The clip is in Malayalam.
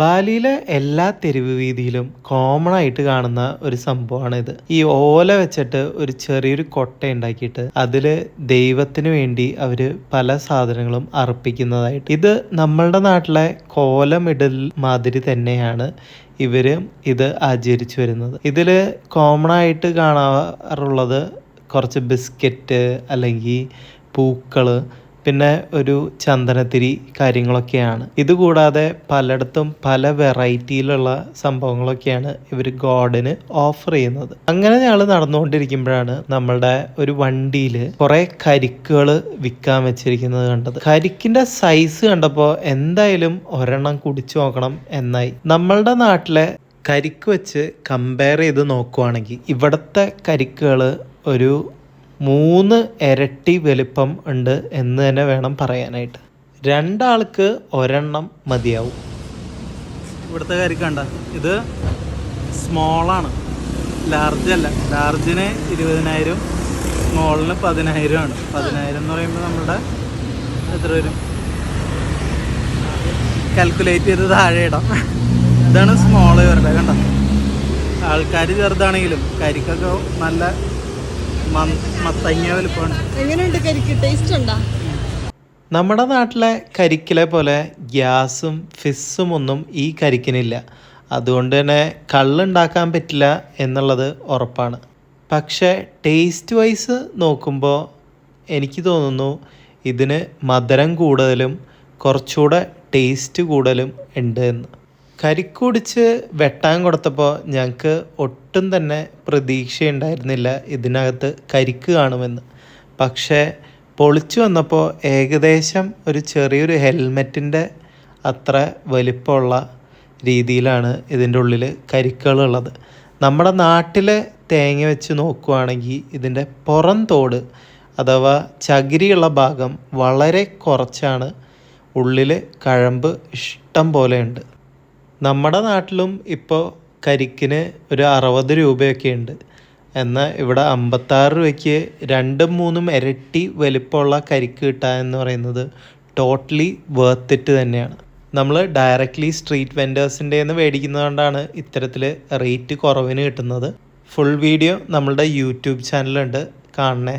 ബാലിയിലെ എല്ലാ തെരുവ് വീതിയിലും കോമൺ ആയിട്ട് കാണുന്ന ഒരു സംഭവമാണ് ഇത്. ഈ ഓല വെച്ചിട്ട് ഒരു ചെറിയൊരു കൊട്ട ഉണ്ടാക്കിയിട്ട് അതില് ദൈവത്തിന് വേണ്ടി അവര് പല സാധനങ്ങളും അർപ്പിക്കുന്നതായിട്ട്. ഇത് നമ്മളുടെ നാട്ടിലെ കോലമിടൽ മാതിരി തന്നെയാണ് ഇവര് ഇത് ആചരിച്ചു വരുന്നത്. ഇതില് കോമൺ ആയിട്ട് കാണാറുള്ളത് കുറച്ച് ബിസ്ക്കറ്റ് അല്ലെങ്കിൽ പൂക്കള്, പിന്നെ ഒരു ചന്ദനത്തിരി കാര്യങ്ങളൊക്കെയാണ്. ഇതുകൂടാതെ പലയിടത്തും പല വെറൈറ്റിയിലുള്ള സംഭവങ്ങളൊക്കെയാണ് ഇവർ ഗോഡിന് ഓഫർ ചെയ്യുന്നത്. അങ്ങനെ ഞങ്ങൾ നടന്നുകൊണ്ടിരിക്കുമ്പോഴാണ് നമ്മളുടെ ഒരു വണ്ടിയിൽ കുറെ കരിക്കുകൾ വിൽക്കാൻ വെച്ചിരിക്കുന്നത് കണ്ടത്. കരിക്കിന്റെ സൈസ് കണ്ടപ്പോൾ എന്തായാലും ഒരെണ്ണം കുടിച്ചു നോക്കണം എന്നായി. നമ്മളുടെ നാട്ടിലെ കരിക്ക് വെച്ച് കമ്പയർ ചെയ്ത് നോക്കുവാണെങ്കിൽ ഇവിടുത്തെ കരിക്കുകൾ ഒരു 3 ഇരട്ടി വലിപ്പം ഉണ്ട് എന്ന് തന്നെ വേണം പറയാനായിട്ട്. 2 ആൾക്ക് ഒരെണ്ണം മതിയാവും. ഇവിടുത്തെ കരിക്കണ്ട, ഇത് സ്മോളാണ്, ലാർജ് അല്ല. ലാർജിന് 20,000, സ്മോളിന് 10,000 ആണ്. 10,000 എന്ന് പറയുമ്പോൾ നമ്മുടെ എത്ര വരും കാൽക്കുലേറ്റ് ചെയ്ത് താഴെ ഇടാം. ഇതാണ് സ്മോള് വരട്ടെ. കണ്ട, ആൾക്കാർ ചെറുതാണെങ്കിലും കരിക്കൊക്കെ നല്ല മത്തങ്ങ വലുപ്പമാണ്. എങ്ങനെയുണ്ട് കരിക്ക്? ടേസ്റ്റ് ഉണ്ടോ? നമ്മുടെ നാട്ടിലെ കരിക്കിലെ പോലെ ഗ്യാസും ഫിസ്സും ഒന്നും ഈ കരിക്കിനില്ല. അതുകൊണ്ട് തന്നെ കള്ളുണ്ടാക്കാൻ പറ്റില്ല എന്നുള്ളത് ഉറപ്പാണ്. പക്ഷേ ടേസ്റ്റ് വൈസ് നോക്കുമ്പോൾ എനിക്ക് തോന്നുന്നു ഇതിന് മധുരം കൂടുതലും കുറച്ചുകൂടെ ടേസ്റ്റ് കൂടുതലും ഉണ്ട് എന്ന്. കരിക്ക് കുടിച്ച് വെട്ടാൻ കൊടുത്തപ്പോൾ ഞങ്ങൾക്ക് ഒട്ടും തന്നെ പ്രതീക്ഷയുണ്ടായിരുന്നില്ല ഇതിനകത്ത് കരിക്ക് കാണുമെന്ന്. പക്ഷേ പൊളിച്ചു വന്നപ്പോൾ ഏകദേശം ഒരു ചെറിയൊരു ഹെൽമെറ്റിൻ്റെ അത്ര വലിപ്പമുള്ള രീതിയിലാണ് ഇതിൻ്റെ ഉള്ളിൽ കരിക്കുകളുള്ളത്. നമ്മുടെ നാട്ടിലെ തേങ്ങ വെച്ച് നോക്കുകയാണെങ്കിൽ ഇതിൻ്റെ പുറം തോട് അഥവാ ചകിരിയുള്ള ഭാഗം വളരെ കുറച്ചാണ്, ഉള്ളിൽ കഴമ്പ് ഇഷ്ടം പോലെയുണ്ട്. നമ്മുടെ നാട്ടിലും ഇപ്പോൾ കരിക്കിന് ഒരു 60 രൂപയൊക്കെ ഉണ്ട്. എന്നാൽ ഇവിടെ 56 രൂപയ്ക്ക് 2-3 ഇരട്ടി വലിപ്പമുള്ള കരിക്ക് കിട്ടുക എന്ന് പറയുന്നത് ടോട്ടലി വർത്ത് ഇറ്റ് തന്നെയാണ്. നമ്മൾ ഡയറക്റ്റ്ലി സ്ട്രീറ്റ് വെൻഡേഴ്സിൻ്റെ നിന്ന് മേടിക്കുന്നതുകൊണ്ടാണ് ഇത്തരത്തിൽ റേറ്റ് കുറവിന് കിട്ടുന്നത്. ഫുൾ വീഡിയോ നമ്മളുടെ യൂട്യൂബ് ചാനലുണ്ട്, കാണണേ.